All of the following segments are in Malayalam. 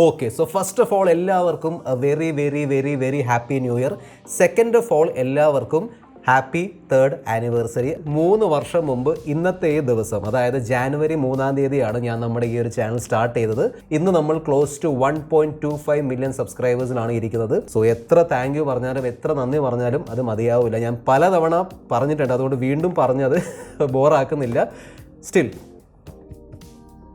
Okay, so first of all എല്ലാവർക്കും very very very very happy new year. Second of all എല്ലാവർക്കും ഹാപ്പി 3rd ആനിവേഴ്സറി. 3 വർഷം മുമ്പ് ഇന്നത്തെ ഈ ദിവസം, അതായത് ജാനുവരി 3-ാം തീയതിയാണ് ഞാൻ നമ്മുടെ ഈ ഒരു ചാനൽ സ്റ്റാർട്ട് ചെയ്തത്. ഇന്ന് നമ്മൾ ക്ലോസ് ടു 1.25 മില്യൺ സബ്സ്ക്രൈബേഴ്സിലാണ് ഇരിക്കുന്നത്. സോ എത്ര താങ്ക് യു പറഞ്ഞാലും എത്ര നന്ദി പറഞ്ഞാലും അത് മതിയാവില്ല. ഞാൻ പലതവണ പറഞ്ഞിട്ടുണ്ട്, അതുകൊണ്ട് വീണ്ടും പറഞ്ഞത് ബോറാക്കുന്നില്ല. Still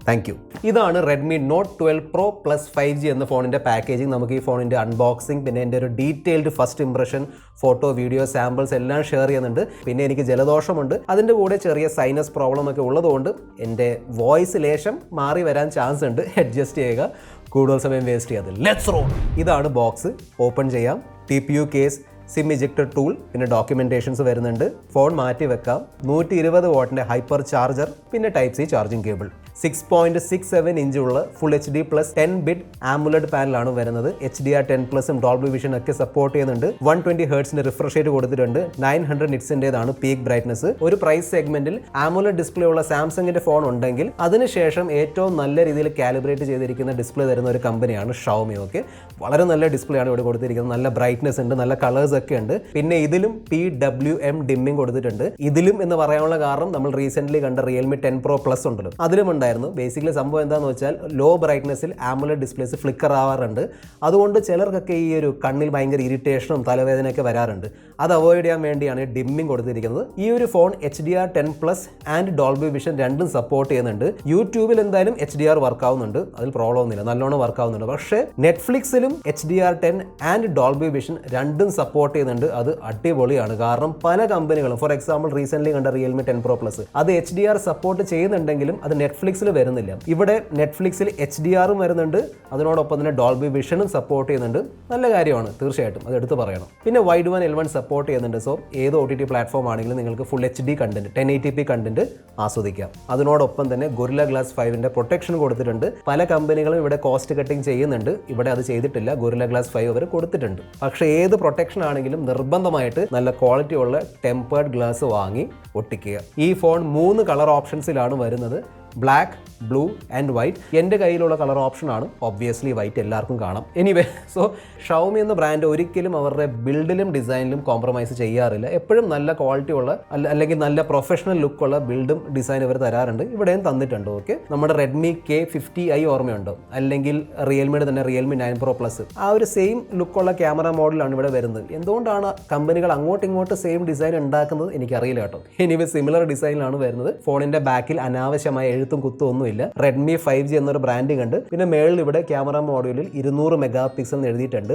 thank you. ഇതാണ് Redmi note 12 pro plus 5G എന്ന ഫോണിൻ്റെ പാക്കേജിങ്. നമുക്ക് ഈ ഫോണിൻ്റെ അൺബോക്സിങ്, പിന്നെ എൻ്റെ ഒരു detailed first impression, photo, video, samples എല്ലാം ഷെയർ ചെയ്യുന്നുണ്ട്. പിന്നെ എനിക്ക് ജലദോഷമുണ്ട്, അതിൻ്റെ കൂടെ ചെറിയ സൈനസ് പ്രോബ്ലം ഒക്കെ ഉള്ളതുകൊണ്ട് എൻ്റെ വോയിസ് ലേശം മാറി വരാൻ ചാൻസ് ഉണ്ട്. അഡ്ജസ്റ്റ് ചെയ്യുക, കൂടുതൽ സമയം വേസ്റ്റ് ചെയ്യാതെ. Let's roll. ഇതാണ് ബോക്സ്. ഓപ്പൺ ചെയ്യാം. TPU case, SIM ejector tool, പിന്നെ ഡോക്യുമെൻറ്റേഷൻസ് വരുന്നുണ്ട്. ഫോൺ മാറ്റി വെക്കാം. 120 വാട്ടിൻ്റെ ഹൈപ്പർ ചാർജർ, പിന്നെ ടൈപ്പ് സി ചാർജിങ് കേബിൾ. 6.67 ഇഞ്ചുള്ള full HD plus 10-bit AMOLED പാനലാണ് വരുന്നത്. HDR10+ഉം ഡോൾബി വിഷൻ ഒക്കെ സപ്പോർട്ട് ചെയ്യുന്നുണ്ട്. 120 ഹെർട്സിന്റെ റിഫ്രഷ് റേറ്റ് കൊടുത്തിട്ടുണ്ട്. 900 നിറ്റ്സിൻ്റെതാണ് പീക്ക് ബ്രൈറ്റ്നസ്. ഒരു പ്രൈസ് സെഗ്മെന്റിൽ AMOLED ഡിസ്പ്ലേ ഉള്ള സാംസങ്ങിന്റെ ഫോൺ ഉണ്ടെങ്കിൽ അതിനുശേഷം ഏറ്റവും നല്ല രീതിയിൽ കാലിബ്രേറ്റ് ചെയ്തിരിക്കുന്ന ഡിസ്പ്ലേ തരുന്ന ഒരു കമ്പനിയാണ് ഷവോമി. ഓക്കെ, വളരെ നല്ല ഡിസ്പ്ലേ ആണ് ഇവിടെ കൊടുത്തിരിക്കുന്നത്. നല്ല ബ്രൈറ്റ്നസ് ഉണ്ട്, നല്ല കളേഴ്സ് ഒക്കെ ഉണ്ട്. പിന്നെ ഇതിലും PWM ഡിമ്മിങ് കൊടുത്തിട്ടുണ്ട്. ഇതിലും എന്ന് പറയാനുള്ള കാരണം നമ്മൾ റീസെന്റ് കണ്ട റിയൽമി 10 Pro Plus ഉണ്ടല്ലോ, അതിലും ഉണ്ടായിരുന്നു. ബേസിക്കലി സംഭവം എന്താണെന്ന് വെച്ചാൽ ലോ ബ്രൈറ്റ്നസ്സിൽ AMOLED ഡിസ്പ്ലേസ് ഫ്ലിക്കർ ആവാറുണ്ട്. അതുകൊണ്ട് ചിലർക്കൊക്കെ ഈ ഒരു കണ്ണിൽ ഭയങ്കര ഇറിറ്റേഷനും തലവേദനയൊക്കെ വരാറുണ്ട്. അത് അവോയ്ഡ് ചെയ്യാൻ വേണ്ടിയാണ് ഡിമ്മിങ് കൊടുത്തിരിക്കുന്നത്. ഈ ഒരു phone HDR10+ and Dolby vision രണ്ടും സപ്പോർട്ട് ചെയ്യുന്നുണ്ട്. യൂട്യൂബിൽ എന്തായാലും HDR വർക്ക് ആവുന്നുണ്ട്, അതിൽ പ്രോബ്ലം ഒന്നുമില്ല, നല്ലോണം വർക്ക് ആവുന്നുണ്ട്. പക്ഷേ നെറ്റ്ഫ്ലിക്സിലും HDR10 ആൻഡ് ഡോൾബി വിഷൻ രണ്ടും സപ്പോർട്ട് ചെയ്യുന്നുണ്ട്. അത് അടിപൊളിയാണ്. കാരണം പല കമ്പനികളും, ഫോർ എക്സാമ്പിൾ റീസെന്റ് കണ്ട റിയൽമി 10 Pro Plus, അത് HDR സപ്പോർട്ട് ചെയ്യുന്നുണ്ടെങ്കിലും അത് നെറ്റ്ഫ്ലിക്സിൽ വരുന്നില്ല. ഇവിടെ നെറ്റ്ഫ്ലിക്സിൽ HDRും വരുന്നുണ്ട്, അതിനോടൊപ്പം തന്നെ ഡോൾബി വിഷനും സപ്പോർട്ട് ചെയ്യുന്നുണ്ട്. നല്ല കാര്യമാണ്, തീർച്ചയായിട്ടും അത് എടുത്ത് പറയണം. പിന്നെ വൈഡ് വൺ L1 സപ്പോർട്ട് ചെയ്യുന്നുണ്ട്. സോ ഏത് OTT പ്ലാറ്റ്ഫോം ആണെങ്കിലും നിങ്ങൾക്ക് full HD content, 1080p content ആസ്വദിക്കാം. അതിനോടൊപ്പം തന്നെ ഗൊറില്ല ഗ്ലാസ് 5ന്റെ പ്രൊട്ടക്ഷൻ കൊടുത്തിട്ടുണ്ട്. പല കമ്പനികളും ഇവിടെ കോസ്റ്റ് കട്ടിങ് ചെയ്യുന്നുണ്ട്, ഇവിടെ അത് ചെയ്തിട്ടില്ല. ഗൊറില്ല ഗ്ലാസ് 5 അവർ കൊടുത്തിട്ടുണ്ട്. പക്ഷേ ഏത് പ്രൊട്ടക്ഷൻ ആണെങ്കിലും നിർബന്ധമായിട്ട് നല്ല ക്വാളിറ്റി ഉള്ള ടെമ്പേർഡ് ഗ്ലാസ് വാങ്ങി ഒട്ടിക്കുക. ഈ ഫോൺ 3 കളർ ഓപ്ഷൻസിലാണ് വരുന്നത്: ബ്ലാക്ക്, ബ്ലൂ ആൻഡ് വൈറ്റ്. എൻ്റെ കയ്യിലുള്ള കളർ ഓപ്ഷനാണ് ഒബ്വിയസ്ലി വൈറ്റ്, എല്ലാവർക്കും കാണാം. എനിവേ, സോ ഷവോമി എന്ന ബ്രാൻഡ് ഒരിക്കലും അവരുടെ ബിൽഡിലും ഡിസൈനിലും കോംപ്രമൈസ് ചെയ്യാറില്ല. എപ്പോഴും നല്ല ക്വാളിറ്റി ഉള്ള അല്ലെങ്കിൽ നല്ല പ്രൊഫഷണൽ ലുക്കുള്ള ബിൽഡും ഡിസൈൻ ഇവർ തരാറുണ്ട്. ഇവിടെയും തന്നിട്ടുണ്ട്. ഓക്കെ, നമ്മുടെ റെഡ്മി K50i ഓർമ്മയുണ്ടോ? അല്ലെങ്കിൽ റിയൽമിയുടെ തന്നെ റിയൽമി 9 Pro Plus, ആ ഒരു സെയിം ലുക്കുള്ള ക്യാമറ മോഡലാണ് ഇവിടെ വരുന്നത്. എന്തുകൊണ്ടാണ് കമ്പനികൾ അങ്ങോട്ടും ഇങ്ങോട്ടും സെയിം ഡിസൈൻ ഉണ്ടാക്കുന്നത് എനിക്കറിയില്ല കേട്ടോ. എനിവേ സിമിലർ ഡിസൈനിലാണ് വരുന്നത്. ഫോണിന്റെ ബാക്കിൽ അനാവശ്യമായ എഴുത്തും കുത്തും ഒന്നുമില്ല. റെഡ്മി 5G എന്നൊരു ബ്രാൻഡിംഗ് ഉണ്ട്. പിന്നെ മേളിൽ ഇവിടെ ക്യാമറ മോഡ്യൂളിൽ 200 മെഗാ പിക്സൽ എഴുതിയിട്ടുണ്ട്.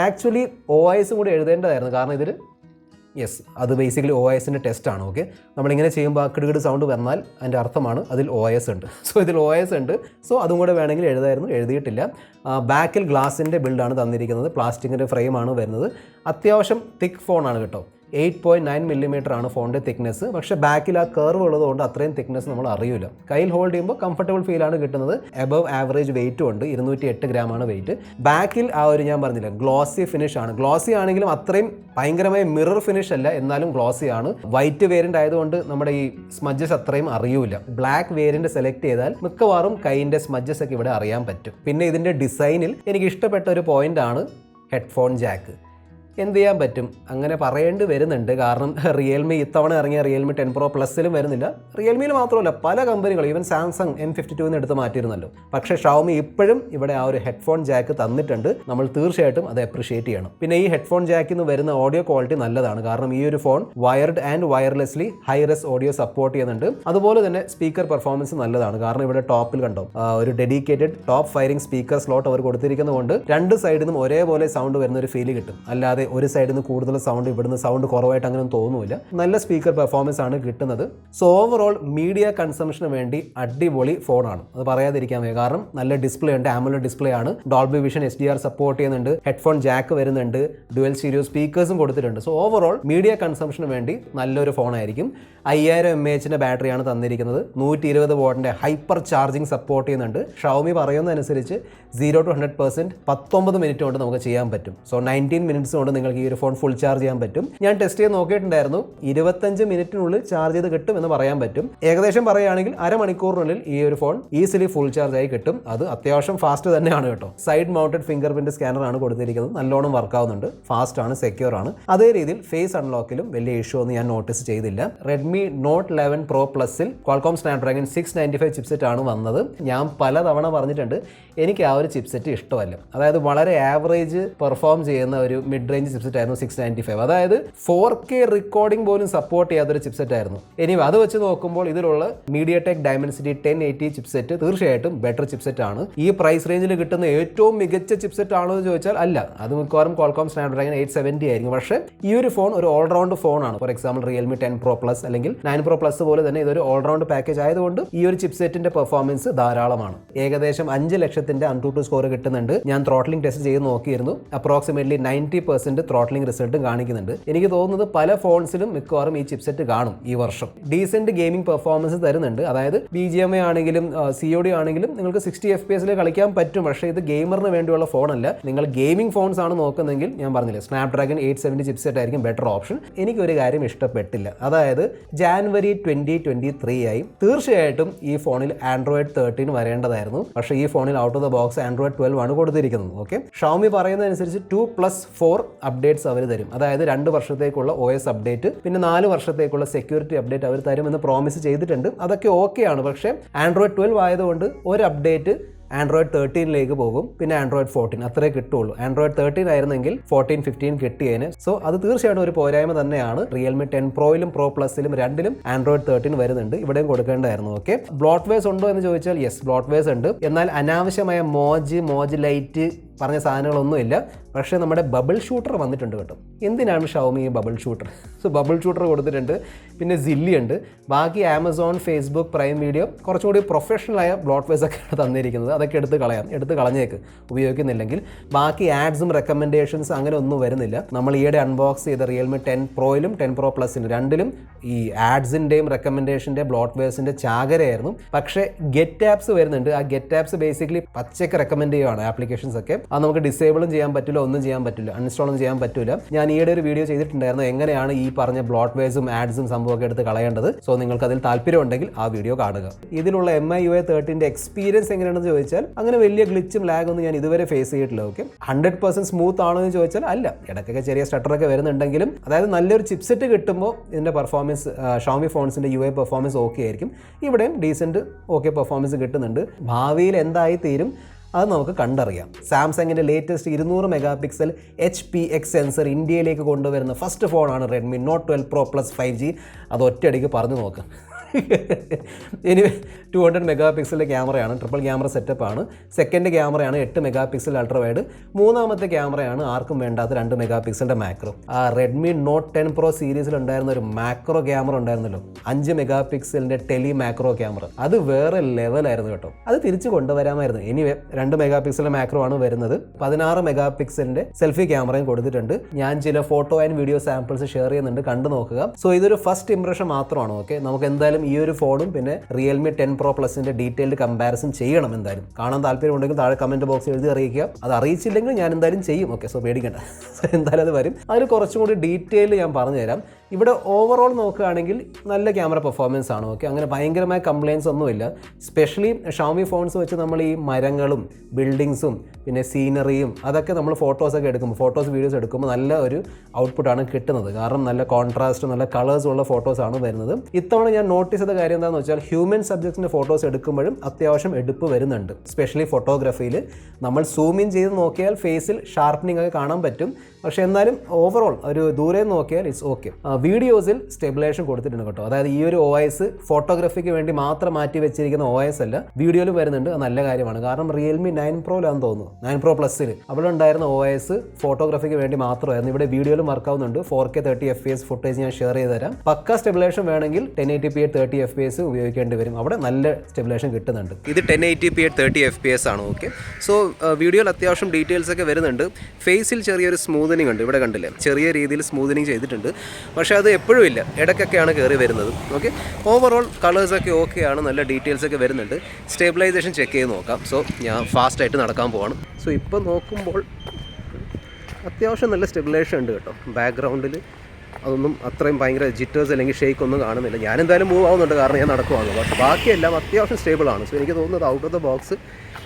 ആക്ച്വലി OIS കൂടി എഴുതേണ്ടതായിരുന്നു, കാരണം ഇതിൽ യെസ്, അത് ബേസിക്കലി OISന്റെ ടെസ്റ്റ് ആണ്. ഓക്കെ, നമ്മളിങ്ങനെ ചെയ്യുമ്പോൾ കിടുകിട് സൗണ്ട് വന്നാൽ അതിൻ്റെ അർത്ഥമാണ് അതിൽ OIS ഉണ്ട്. സോ ഇതിൽ OIS ഉണ്ട്. സോ അതും കൂടെ വേണമെങ്കിൽ എഴുതായിരുന്നു, എഴുതിയിട്ടില്ല. ബാക്കിൽ ഗ്ലാസിൻ്റെ ബിൽഡാണ് തന്നിരിക്കുന്നത്. പ്ലാസ്റ്റിക്കിൻ്റെ ഫ്രെയിമാണ് വരുന്നത്. അത്യാവശ്യം തിക്ക് ഫോണാണ് കേട്ടോ. 8.9 mm ആണ് ഫോണിൻ്റെ തിക്നെസ്. പക്ഷേ ബാക്കിൽ ആ കർവ് ഉള്ളതുകൊണ്ട് അത്രയും തിക്നെസ് നമ്മൾ അറിയില്ല. കയ്യിൽ ഹോൾഡ് ചെയ്യുമ്പോൾ കംഫർട്ടബിൾ ഫീലാണ് കിട്ടുന്നത്. എബവ് ആവറേജ് വെയിറ്റും ഉണ്ട്. 208 ഗ്രാമാണ് വെയിറ്റ്. ബാക്കിൽ ആ ഒരു ഞാൻ പറഞ്ഞില്ല, ഗ്ലോസി ഫിനിഷ് ആണ്. ഗ്ലോസി ആണെങ്കിലും അത്രയും ഭയങ്കരമായ മിറർ ഫിനിഷ് അല്ല, എന്നാലും ഗ്ലോസി ആണ്. വൈറ്റ് വേരിയൻ്റ് ആയതുകൊണ്ട് നമ്മുടെ ഈ സ്മജ്ജസ് അത്രയും അറിയൂല. ബ്ലാക്ക് വേരിയൻ്റ് സെലക്ട് ചെയ്താൽ മിക്കവാറും കൈയിൻ്റെ സ്മജ്ജസ് ഒക്കെ ഇവിടെ അറിയാൻ പറ്റും. പിന്നെ ഇതിൻ്റെ ഡിസൈനിൽ എനിക്ക് ഇഷ്ടപ്പെട്ട ഒരു പോയിന്റ് ആണ് ഹെഡ്ഫോൺ ജാക്ക്. എന്ത് ചെയ്യാൻ പറ്റും, അങ്ങനെ പറയേണ്ടി വരുന്നുണ്ട്. കാരണം റിയൽമി ഇത്തവണ ഇറങ്ങിയ റിയൽമി 10 Pro Plusലും വരുന്നില്ല. റിയൽമിയിൽ മാത്രമല്ല, പല കമ്പനികളും, ഈവൻ സാംസങ് M52 എടുത്ത് മാറ്റിയിരുന്നല്ലോ. പക്ഷേ ഷവോമി ഇപ്പോഴും ഇവിടെ ആ ഒരു ഹെഡ്ഫോൺ ജാക്ക് തന്നിട്ടുണ്ട്. നമ്മൾ തീർച്ചയായിട്ടും അത് അപ്രീഷിയേറ്റ് ചെയ്യണം. പിന്നെ ഈ ഹെഡ്ഫോൺ ജാക്കിൽ നിന്ന് വരുന്ന ഓഡിയോ ക്വാളിറ്റി നല്ലതാണ്. കാരണം ഈ ഒരു phone wired and wirelessly high res audio support ചെയ്യുന്നുണ്ട്. അതുപോലെ തന്നെ സ്പീക്കർ പെർഫോമൻസ് നല്ലതാണ്. കാരണം ഇവിടെ ടോപ്പിൽ കണ്ടോ ഒരു dedicated top firing speaker slot അവർ കൊടുത്തിരിക്കുന്നതുകൊണ്ട് രണ്ട് സൈഡിൽ നിന്നും ഒരേപോലെ സൗണ്ട് വരുന്ന ഒരു ഫീൽ കിട്ടും. അല്ലാതെ ഒരു സൈഡിൽ നിന്ന് കൂടുതൽ സൗണ്ട്, ഇവിടുന്ന് സൗണ്ട് കുറവായിട്ട് അങ്ങനെ തോന്നുന്നില്ല. നല്ല സ്പീക്കർ പെർഫോമൻസ് ആണ് കിട്ടുന്നത്. സോ ഓവറോൾ മീഡിയ കൺസംഷന് വേണ്ടി അടിപൊളി ഫോണാണ്, അത് പറയാതിരിക്കാൻ വയ്യ. കാരണം നല്ല ഡിസ്പ്ലേ ഉണ്ട്, AMOLED ഡിസ്പ്ലേ ആണ്. ഡോൾബി വിഷൻ HDR സപ്പോർട്ട് ചെയ്യുന്നുണ്ട്. ഹെഡ്ഫോൺ ജാക്ക് വരുന്നുണ്ട്. ഡുവൽ സ്റ്റീരിയോ സ്പീക്കേഴ്സും കൊടുത്തിട്ടുണ്ട്. സോ ഓവറോൾ മീഡിയ കൺസംഷന് വേണ്ടി നല്ലൊരു ഫോണായിരിക്കും. 5000 mAh ബാറ്ററിയാണ് തന്നിരിക്കുന്നത്. 120 വാട്ടിന്റെ ഹൈപ്പർ ചാർജിങ് സപ്പോർട്ട് ചെയ്യുന്നുണ്ട്. ഷവോമി പറയുന്നതനുസരിച്ച് 0 to 100% 19 മിനിറ്റ് കൊണ്ട് നമുക്ക് ചെയ്യാൻ പറ്റും. സോ 19 മിനിറ്റ്സ് കൊണ്ട് നിങ്ങൾക്ക് ഈ ഒരു ഫോൺ ഫുൾ ചാർജ് ചെയ്യാൻ പറ്റും. ഞാൻ ടെസ്റ്റ് ചെയ്ത് നോക്കിയിട്ടുണ്ടായിരുന്നു, 25 മിനിറ്റിനുള്ളിൽ ചാർജ് ചെയ്ത് കിട്ടും എന്ന് പറയാൻ പറ്റും. ഏകദേശം പറയുകയാണെങ്കിൽ അരമണിക്കൂറിനുള്ളിൽ ഈ ഒരു ഫോൺ ഈസിലി ഫുൾ ചാർജ് ആയി കിട്ടും. അത് അത്യാവശ്യം ഫാസ്റ്റ് തന്നെയാണ് കേട്ടോ. Side mounted finger print scanner ആണ് കൊടുത്തിരിക്കുന്നത്. നല്ലോണം വർക്ക് ആവുന്നുണ്ട്, ഫാസ്റ്റ് ആണ്, സെക്യൂർ ആണ്. അതേ രീതിയിൽ ഫേസ് അൺലോക്കിലും വലിയ ഇഷ്യൂ ഒന്നും ഞാൻ നോട്ടീസ് ചെയ്തില്ല. റെഡ്മി നോട്ട് 11 പ്രോ പ്ലസിൽ ക്വാൾകോം സ്നാപ്ഡ്രാഗൺ 695 ചിപ്സെറ്റ് ആണ് വന്നത്. ഞാൻ പലതവണ പറഞ്ഞിട്ടുണ്ട് എനിക്ക് ആ ഒരു ചിപ്സെറ്റ് ഇഷ്ടമല്ല. അതായത് വളരെ ആവറേജ് പെർഫോം ചെയ്യുന്ന ഒരു മിഡ് റേഞ്ച് ചിപ്സെറ്റ് ആയിരുന്നു 695. അതായത് 4K റെക്കോർഡിംഗ് പോലും സപ്പോർട്ട് ചെയ്യാത്തൊരു ചിപ്സെറ്റ് ആയിരുന്നു. ഇനി അത് വെച്ച് നോക്കുമ്പോൾ ഇതിലുള്ള MediaTek Dimensity 1080 ചിപ്സെറ്റ് തീർച്ചയായിട്ടും ബെറ്റർ ചിപ്സെറ്റ് ആണ്. ഈ പ്രൈസ് റേഞ്ചിൽ കിട്ടുന്ന ഏറ്റവും മികച്ച ചിപ്സെറ്റ് ആണോ എന്ന് ചോദിച്ചാൽ അല്ല, അത് മിക്കവാറും ക്വാൾകോം സ്നാപ്ഡ്രാഗൺ 870 ആയിരിക്കും. പക്ഷേ ഈ ഒരു ഫോൺ ഒരു ഓൾറൗണ്ട് ഫോണാണ്. For example Realme 10 Pro Plus അല്ലെങ്കിൽ 9 Pro Plus പോലെ തന്നെ ഇതൊരു ഓൾറൗണ്ട് പാക്കേജ് ആയതുകൊണ്ട് ഈ ഒരു ചിപ്സെറ്റിന്റെ പെർഫോമൻസ് ധാരാളമാണ്. ഏകദേശം 5 ലക്ഷത്തിന്റെ AnTuTu സ്കോർ കിട്ടുന്നുണ്ട്. ഞാൻ ത്രോട്ട്ലിംഗ് ടെസ്റ്റ് ചെയ്ത് നോക്കിയിരുന്നു. അപ്രോക്സിമേറ്റ്ലി 90% ത്രോട്ട്ലിംഗ് റിസൾട്ടും കാണിക്കുന്നുണ്ട്. എനിക്ക് തോന്നുന്നത് പല ഫോൺസിലും മിക്കവാറും ഈ ചിപ്സെറ്റ് കാണും ഈ വർഷം. ഡീസന്റ് ഗെയിമിംഗ് പെർഫോമൻസ് തരുന്നുണ്ട്. അതായത് BGMI ആണെങ്കിലും COD ആണെങ്കിലും നിങ്ങൾക്ക് 60 FPS കളിക്കാൻ പറ്റും. പക്ഷേ ഇത് ഗെയിമറിന് വേണ്ടിയുള്ള ഫോണല്ല. നിങ്ങൾ ഗെയിമിംഗ് ഫോൺസ് ആണ് നോക്കുന്നെങ്കിൽ ഞാൻ പറഞ്ഞില്ലേ, സ്നാപ്ഡ്രാഗൺ 870 ചിപ്സെറ്റ് ആയിരിക്കും ബെറ്റർ ഓപ്ഷൻ. എനിക്കൊരു കാര്യം ഇഷ്ടപ്പെട്ടില്ല. അതായത് ജാനുവരി 2023 ആയി. തീർച്ചയായിട്ടും ഈ ഫോണിൽ Android 13 വരേണ്ടതായിരുന്നു. പക്ഷേ ഈ ഫോണിൽ out of the box Android 12 ആണ് കൊടുത്തിരിക്കുന്നത്. ഓക്കെ, ഷവോമി പറയുന്നതനുസരിച്ച് 2+4 അപ്ഡേറ്റ്സ് അവർ തരും. അതായത് 2 വർഷത്തേക്കുള്ള OS അപ്ഡേറ്റ്, പിന്നെ 4 വർഷത്തേക്കുള്ള സെക്യൂരിറ്റി അപ്ഡേറ്റ് അവർ തരുമെന്ന് പ്രോമിസ് ചെയ്തിട്ടുണ്ട്. അതൊക്കെ ഓക്കെയാണ്. പക്ഷേ Android 12 ആയതുകൊണ്ട് ഒരു അപ്ഡേറ്റ് Android 13 പോകും, പിന്നെ Android 14 അത്രേ കിട്ടുള്ളൂ. Android 13 ആയിരുന്നെങ്കിൽ 14, 15 കിട്ടിയേനെ. സോ അത് തീർച്ചയായിട്ടും ഒരു പോരായ്മ തന്നെയാണ്. റിയൽമി 10 പ്രോയിലും പ്രോ പ്ലസിലും രണ്ടിലും Android 13 വരുന്നുണ്ട്. ഇവിടെയും കൊടുക്കേണ്ടായിരുന്നു. ഓക്കെ, ബ്ലോട്ട്വെയർസ് ഉണ്ടോ എന്ന് ചോദിച്ചാൽ യെസ്, ബ്ലോട്ട്വെയർസ് ഉണ്ട്. എന്നാൽ അനാവശ്യമായ മോജ് ലൈറ്റ് പറഞ്ഞ സാധനങ്ങളൊന്നുമില്ല. പക്ഷേ നമ്മുടെ ബബിൾ ഷൂട്ടർ വന്നിട്ടുണ്ട് കേട്ടോ. എന്തിനാണ് ഷവോമി ഈ bubble shooter? So bubble shooter കൊടുത്തിട്ടുണ്ട്. പിന്നെ സില്ലി ഉണ്ട്. ബാക്കി ആമസോൺ, ഫേസ്ബുക്ക്, പ്രൈം വീഡിയോ കുറച്ചുകൂടി പ്രൊഫഷണലായ ബ്ലോട്ട്വെയർസ് ഒക്കെയാണ് തന്നിരിക്കുന്നത്. അതൊക്കെ എടുത്ത് കളഞ്ഞേക്ക് ഉപയോഗിക്കുന്നില്ലെങ്കിൽ. ബാക്കി ആഡ്സും റെക്കമെൻഡേഷൻസ് അങ്ങനെ ഒന്നും വരുന്നില്ല. നമ്മൾ ഈയിടെ അൺബോക്സ് ചെയ്ത റിയൽമി 10 പ്രോയിലും 10 പ്രോ പ്ലസിലും രണ്ടിലും ഈ ആഡ്സിൻ്റെയും റെക്കമെൻഡേഷൻ്റെ ബ്ലോട്ട്വെയർസിൻ്റെ ചാകരയായിരുന്നു. പക്ഷേ ഗെറ്റ് ആപ്സ് വരുന്നുണ്ട്. ആ ഗെറ്റ് ആപ്സ് ബേസിക്കലി പച്ചയ്ക്ക് റെക്കമെൻഡ് ചെയ്യുകയാണ് ആപ്ലിക്കേഷൻസ് ഒക്കെ. അത് നമുക്ക് ഡിസേബിളും ചെയ്യാൻ പറ്റില്ല, ഒന്നും ചെയ്യാൻ പറ്റില്ല, അൺഇൻസ്റ്റാളും ചെയ്യാൻ പറ്റില്ല. ഞാൻ ഈയിടെ ഒരു വീഡിയോ ചെയ്തിട്ടുണ്ടായിരുന്നു എങ്ങനെയാണ് ഈ പറഞ്ഞ ബ്ലോട്ട്വെയർസും ആഡ്സും സംഭവമൊക്കെ എടുത്ത് കളയേണ്ടത്. സോ നിങ്ങൾക്ക് അതിൽ താല്പര്യമുണ്ടെങ്കിൽ ആ വീഡിയോ കാണുക. ഇതിലുള്ള MIUI 13 എക്സ്പീരിയൻസ് എങ്ങനെയാണെന്ന് ചോദിച്ചാൽ അങ്ങനെ വലിയ ഗ്ലിച്ചും ലാഗ് ഒന്നും ഞാൻ ഇതുവരെ ഫേസ് ചെയ്തിട്ടില്ല. ഓക്കെ, 100% സ്മൂത്ത് ആണോ എന്ന് ചോദിച്ചാൽ അല്ല, ഇടയ്ക്കൊക്കെ ചെറിയ സ്റ്റട്ടറൊക്കെ വരുന്നുണ്ടെങ്കിലും അതായത് നല്ലൊരു ചിപ്സെറ്റ് കിട്ടുമ്പോൾ ഇതിൻ്റെ പെർഫോമൻസ് ഷവോമി ഫോൺസിൻ്റെ UI പെർഫോമൻസ് ഓക്കെ ആയിരിക്കും. ഇവിടെയും ഡീസൻറ്റ് ഓക്കെ പെർഫോമൻസ് കിട്ടുന്നുണ്ട്. ഭാവിയിൽ എന്തായി തീരും അത് നമുക്ക് കണ്ടറിയാം. സാംസങ്ങിൻ്റെ ലേറ്റസ്റ്റ് 200 മെഗാപിക്സൽ HPX സെൻസർ ഇന്ത്യയിലേക്ക് കൊണ്ടുവരുന്ന ഫസ്റ്റ് ഫോണാണ് Redmi note 12 pro plus 5G. അത് ഒറ്റയടിക്ക് പറഞ്ഞു നോക്കാം. ഇനി 200 മെഗാപിക്സലിൻ്റെ ക്യാമറയാണ്, ട്രിപ്പിൾ ക്യാമറ സെറ്റപ്പാണ്. സെക്കൻഡ് ക്യാമറയാണ് 8 മെഗാപിക്സൽ അൾട്രാ വൈഡ്. മൂന്നാമത്തെ ക്യാമറയാണ് ആർക്കും വേണ്ടാത്ത 2 മെഗാപിക്സലിൻ്റെ മാക്രോ. ആ റെഡ്മി നോട്ട് 10 പ്രോ സീരീസിൽ ഉണ്ടായിരുന്ന ഒരു മാക്രോ ക്യാമറ ഉണ്ടായിരുന്നല്ലോ, 5 മെഗാപിക്സലിൻ്റെ ടെലി മാക്രോ ക്യാമറ. അത് വേറെ ലെവലായിരുന്നു കേട്ടോ. അത് തിരിച്ചു കൊണ്ടുവരാമായിരുന്നു. എനിവേ 2 മെഗാപിക്സലിൻ്റെ മാക്രോ ആണ് വരുന്നത്. 16 മെഗാപിക്സലിൻ്റെ സെൽഫി ക്യാമറയും കൊടുത്തിട്ടുണ്ട്. ഞാൻ ചില photo and video samples share ചെയ്യുന്നുണ്ട്, കണ്ടു നോക്കുക. സോ ഇതൊരു ഫസ്റ്റ് ഇംപ്രഷൻ മാത്രമാണ്. ഓക്കെ, നമുക്ക് എന്തായാലും ഈ ഒരു ഫോണും പിന്നെ റിയൽമി 10 പ്രോ പ്ലസിൻ്റെ ഡീറ്റെയിൽഡ് കമ്പാരിസൺ ചെയ്യണം. എന്തായാലും കാണാൻ താല്പര്യമുണ്ടെങ്കിൽ താഴെ കമൻറ്റ് ബോക്സിൽ എഴുതി അറിയിക്കുക. അത് അറിയിച്ചില്ലെങ്കിൽ ഞാൻ എന്തായാലും ചെയ്യും. ഓക്കെ, സോ പേടിക്കണ്ട, എന്തായാലും അത് വരും. അതിൽ കുറച്ചും കൂടി ഡീറ്റെയിൽ ഞാൻ പറഞ്ഞുതരാം. ഇവിടെ ഓവറോൾ നോക്കുകയാണെങ്കിൽ നല്ല ക്യാമറ പെർഫോമൻസ് ആണ്. ഓക്കെ, അങ്ങനെ ഭയങ്കരമായ കംപ്ലയിൻസ് ഒന്നുമില്ല. സ്പെഷ്യലി ഷവോമി ഫോൺസ് വെച്ച് നമ്മൾ ഈ മരങ്ങളും ബിൽഡിങ്സും പിന്നെ സീനറിയും അതൊക്കെ നമ്മൾ ഫോട്ടോസൊക്കെ എടുക്കുമ്പോൾ, വീഡിയോസ് എടുക്കുമ്പോൾ നല്ല ഒരു ഔട്ട്പുട്ടാണ് കിട്ടുന്നത്. കാരണം നല്ല കോൺട്രാസ്റ്റ്, നല്ല കളേഴ്സ് ഉള്ള ഫോട്ടോസാണ് വരുന്നത്. ഇത്തവണ ഞാൻ നോട്ടീസ് ചെയ്ത കാര്യം എന്താണെന്ന് വെച്ചാൽ ഹ്യൂമൻ സബ്ജക്റ്റിൻ്റെ ഫോട്ടോസ് എടുക്കുമ്പോഴും അത്യാവശ്യം എടുപ്പ് വരുന്നുണ്ട്. സ്പെഷ്യലി ഫോട്ടോഗ്രാഫിയിൽ നമ്മൾ സൂം ഇൻ ചെയ്ത് നോക്കിയാൽ ഫേസിൽ ഷാർപ്പനിങ് ഒക്കെ കാണാൻ പറ്റും. പക്ഷേ എന്നാലും ഓവറോൾ ഒരു ദൂരെ നോക്കിയാൽ ഇറ്റ്സ് ഓക്കെ. വീഡിയോസിൽ സ്റ്റെബിലൈസേഷൻ കൊടുത്തിട്ടുണ്ട് കേട്ടോ. അതായത് ഈ ഒരു OS ഫോട്ടോഗ്രാഫിക്ക് വേണ്ടി മാത്രം മാറ്റി വെച്ചിരിക്കുന്ന OS അല്ല, വീഡിയോയിൽ വരുന്നുണ്ട്. അത് നല്ല കാര്യമാണ്. കാരണം റിയൽമി 9 പ്രോയിലാണെന്ന് തോന്നുന്നു, 9 പ്രോ പ്ലസിൽ അവിടെ ഉണ്ടായിരുന്ന OS ഫോട്ടോഗ്രാഫിക്ക് വേണ്ടി മാത്രമായിരുന്നു. ഇവിടെ വീഡിയോയിലും വർക്ക് ആവുന്നുണ്ട്. 4K 30 FPS ഫുട്ടേജ് ഞാൻ ഷെയർ ചെയ്ത് തരാം. പക്ക സ്റ്റെബിലൈസേഷൻ വേണമെങ്കിൽ 1080p 30 FPS ഉപയോഗിക്കേണ്ടി വരും. അവിടെ നല്ല സ്റ്റെബിലൈസേഷൻ കിട്ടുന്നുണ്ട്. ഇത് 1080p 30 FPS ആണ്. ഓക്കെ, സോ വീഡിയോയിൽ അത്യാവശ്യം ഡീറ്റെയിൽസ് ഒക്കെ വരുന്നുണ്ട്. ഫേസിൽ ചെറിയൊരു സ്മൂത്ത് സ്മൂതനിങ് ഉണ്ട്, ഇവിടെ കണ്ടില്ലേ, ചെറിയ രീതിയിൽ സ്മൂതനിങ് ചെയ്തിട്ടുണ്ട്. പക്ഷേ അത് എപ്പോഴും ഇല്ല, ഇടയ്ക്കൊക്കെയാണ് കയറി വരുന്നത്. ഓക്കെ, ഓവറോൾ കളേഴ്സൊക്കെ ഓക്കെയാണ്, നല്ല ഡീറ്റെയിൽസൊക്കെ വരുന്നുണ്ട്. സ്റ്റെബിലൈസേഷൻ ചെക്ക് ചെയ്ത് നോക്കാം. സോ ഞാൻ ഫാസ്റ്റായിട്ട് നടക്കാൻ പോവാണ്. സോ ഇപ്പോൾ നോക്കുമ്പോൾ അത്യാവശ്യം നല്ല സ്റ്റെബിലൈസേഷൻ ഉണ്ട് കേട്ടോ. ബാക്ക്ഗ്രൗണ്ടിൽ അതൊന്നും അത്രയും ഭയങ്കര ജിറ്റേഴ്സ് അല്ലെങ്കിൽ ഷേക്ക് ഒന്നും കാണുന്നില്ല. ഞാൻ എന്തായാലും മൂവ് ആവുന്നുണ്ട്, കാരണം ഞാൻ നടക്കുവാണ്. പക്ഷേ ബാക്കിയെല്ലാം അത്യാവശ്യം സ്റ്റേബിളാണ്. സോ എനിക്ക് തോന്നുന്നത് ഔട്ട് ഓഫ് ദ ബോക്സ്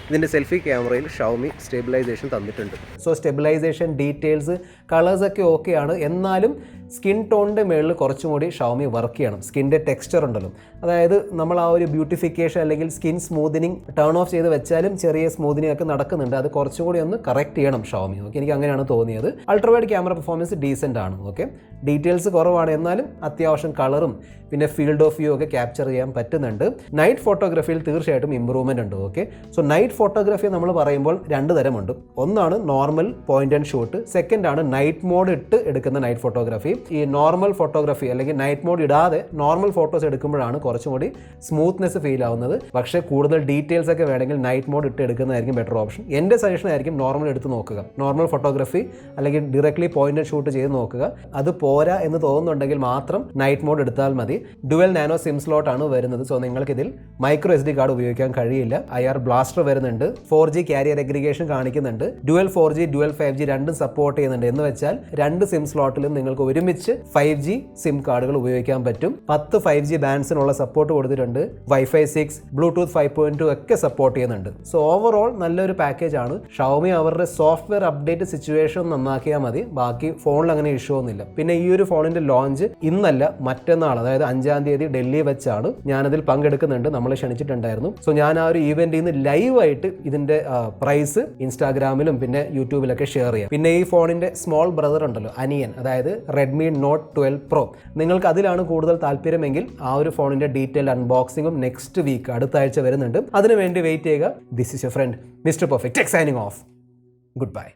ഇതിൻ്റെ സെൽഫി ക്യാമറയിൽ ഷവമി സ്റ്റെബിലൈസേഷൻ തന്നിട്ടുണ്ട്. സോ സ്റ്റെബിലൈസേഷൻ, ഡീറ്റെയിൽസ്, കളേഴ്സൊക്കെ ഓക്കെയാണ്. എന്നാലും സ്കിൻ ടോണിൻ്റെ മുകളിൽ കുറച്ചും കൂടി ഷവമി വർക്ക് ചെയ്യണം. സ്കിൻ്റെ ടെക്സ്ചർ ഉണ്ടല്ലോ, അതായത് നമ്മൾ ആ ഒരു ബ്യൂട്ടിഫിക്കേഷൻ അല്ലെങ്കിൽ സ്കിൻ സ്മൂത്തനിങ് ടേൺ ഓഫ് ചെയ്ത് വെച്ചാലും ചെറിയ സ്മൂത്തനിങ് ഒക്കെ നടക്കുന്നുണ്ട്. അത് കുറച്ചും കൂടി ഒന്ന് കറക്റ്റ് ചെയ്യണം ഷവമി. ഓക്കെ, എനിക്ക് അങ്ങനെയാണ് തോന്നിയത്. അൾട്രാവൈഡ് ക്യാമറ പെർഫോമൻസ് ഡീസൻ്റ് ആണ്. ഓക്കെ, ഡീറ്റെയിൽസ് കുറവാണ്, എന്നാലും അത്യാവശ്യം കളറും പിന്നെ ഫീൽഡ് ഓഫ് വ്യൂ ഒക്കെ ക്യാപ്ചർ ചെയ്യാൻ പറ്റുന്നുണ്ട്. നൈറ്റ് ഫോട്ടോഗ്രാഫിയിൽ തീർച്ചയായിട്ടും ഇമ്പ്രൂവ്മെൻ്റ് ഉണ്ട്. ഓക്കെ, സോ നൈറ്റ് ഫോട്ടോഗ്രാഫി നമ്മൾ പറയുമ്പോൾ 2 തരമുണ്ട്. ഒന്നാണ് നോർമൽ പോയിന്റ് ആൻഡ് ഷൂട്ട്, സെക്കൻഡാണ് നൈറ്റ് മോഡ് ഇട്ട് എടുക്കുന്ന നൈറ്റ് ഫോട്ടോഗ്രാഫി. ഈ നോർമൽ ഫോട്ടോഗ്രാഫി അല്ലെങ്കിൽ നൈറ്റ് മോഡ് ഇടാതെ നോർമൽ ഫോട്ടോസ് എടുക്കുമ്പോഴാണ് കുറച്ചും കൂടി സ്മൂത്ത്നെസ് ഫീൽ ആവുന്നത്. പക്ഷേ കൂടുതൽ ഡീറ്റെയിൽസ് ഒക്കെ വേണമെങ്കിൽ നൈറ്റ് മോഡ് ഇട്ട് എടുക്കുന്നതായിരിക്കും ബെറ്റർ ഓപ്ഷൻ. എൻ്റെ സജഷൻ ആയിരിക്കും നോർമൽ എടുത്ത് നോക്കുക, നോർമൽ ഫോട്ടോഗ്രാഫി അല്ലെങ്കിൽ ഡയറക്ട്ലി പോയിന്റ് ആൻഡ് ഷൂട്ട് ചെയ്ത് നോക്കുക. അത് പോരാ എന്ന് തോന്നുന്നുണ്ടെങ്കിൽ മാത്രം നൈറ്റ് മോഡ് എടുത്താൽ മതി. ഡുവൽ നാനോ സിം സ്ലോട്ട് ആണ് വരുന്നത്. സോ നിങ്ങൾക്ക് ഇതിൽ മൈക്രോ SD കാർഡ് ഉപയോഗിക്കാൻ കഴിയില്ല. IR ബ്ലാസ്റ്റർ വരുന്നുണ്ട്, 4G കാരിയർ അഗ്രിഗേഷൻ കാണിക്കുന്നുണ്ട്, ഡുവൽ 4G ഡുവൽ 5G രണ്ടും സപ്പോർട്ട് ചെയ്യുന്നുണ്ട്. എന്ന് വെച്ചാൽ 2 സിം സ്ലോട്ടിലും നിങ്ങൾക്ക് ഒരുമിച്ച് 5G സിം കാർഡുകൾ ഉപയോഗിക്കാൻ പറ്റും. 10 5G ബാൻഡ്സിനുള്ള സപ്പോർട്ട് കൊടുത്തിട്ടുണ്ട്. Wi-Fi 6, Bluetooth 5.2 ഒക്കെ സപ്പോർട്ട് ചെയ്യുന്നുണ്ട്. സോ ഓവറോൾ നല്ലൊരു പാക്കേജ് ആണ്. ഷവമി അവരുടെ സോഫ്റ്റ്വെയർ അപ്ഡേറ്റ് സിറ്റുവേഷൻ നന്നാക്കിയാൽ മതി, ബാക്കി ഫോണിൽ അങ്ങനെ ഇഷ്യൂ ഒന്നുമില്ല. പിന്നെ ഈ ഒരു ഫോണിന്റെ ലോഞ്ച് ഇന്നല്ല, മറ്റന്നാൾ, അതായത് 5-ാം തീയതി ഡൽഹി വെച്ചാണ്. ഞാനതിൽ പങ്കെടുക്കുന്നുണ്ട്, നമ്മളെ ക്ഷണിച്ചിട്ടുണ്ടായിരുന്നു. സോ ഞാൻ ആ ഒരു ഈവെന്റിൽ നിന്ന് ലൈവായിട്ട് ഇതിന്റെ പ്രൈസ് ഇൻസ്റ്റാഗ്രാമിലും പിന്നെ യൂട്യൂബിലൊക്കെ ഷെയർ ചെയ്യാം. പിന്നെ ഈ ഫോണിന്റെ സ്മോൾ ബ്രദർ ഉണ്ടല്ലോ, അനിയൻ, അതായത് Redmi Note 12 Pro, നിങ്ങൾക്ക് അതിലാണ് കൂടുതൽ താല്പര്യമെങ്കിൽ ആ ഒരു ഫോണിന്റെ ഡീറ്റെയിൽ അൺബോക്സിംഗും നെക്സ്റ്റ് വീക്ക്, അടുത്ത ആഴ്ച വരുന്നുണ്ട്. അതിനുവേണ്ടി വെയിറ്റ് ചെയ്യുക. This is your friend mister perfect, signing off. Good bye.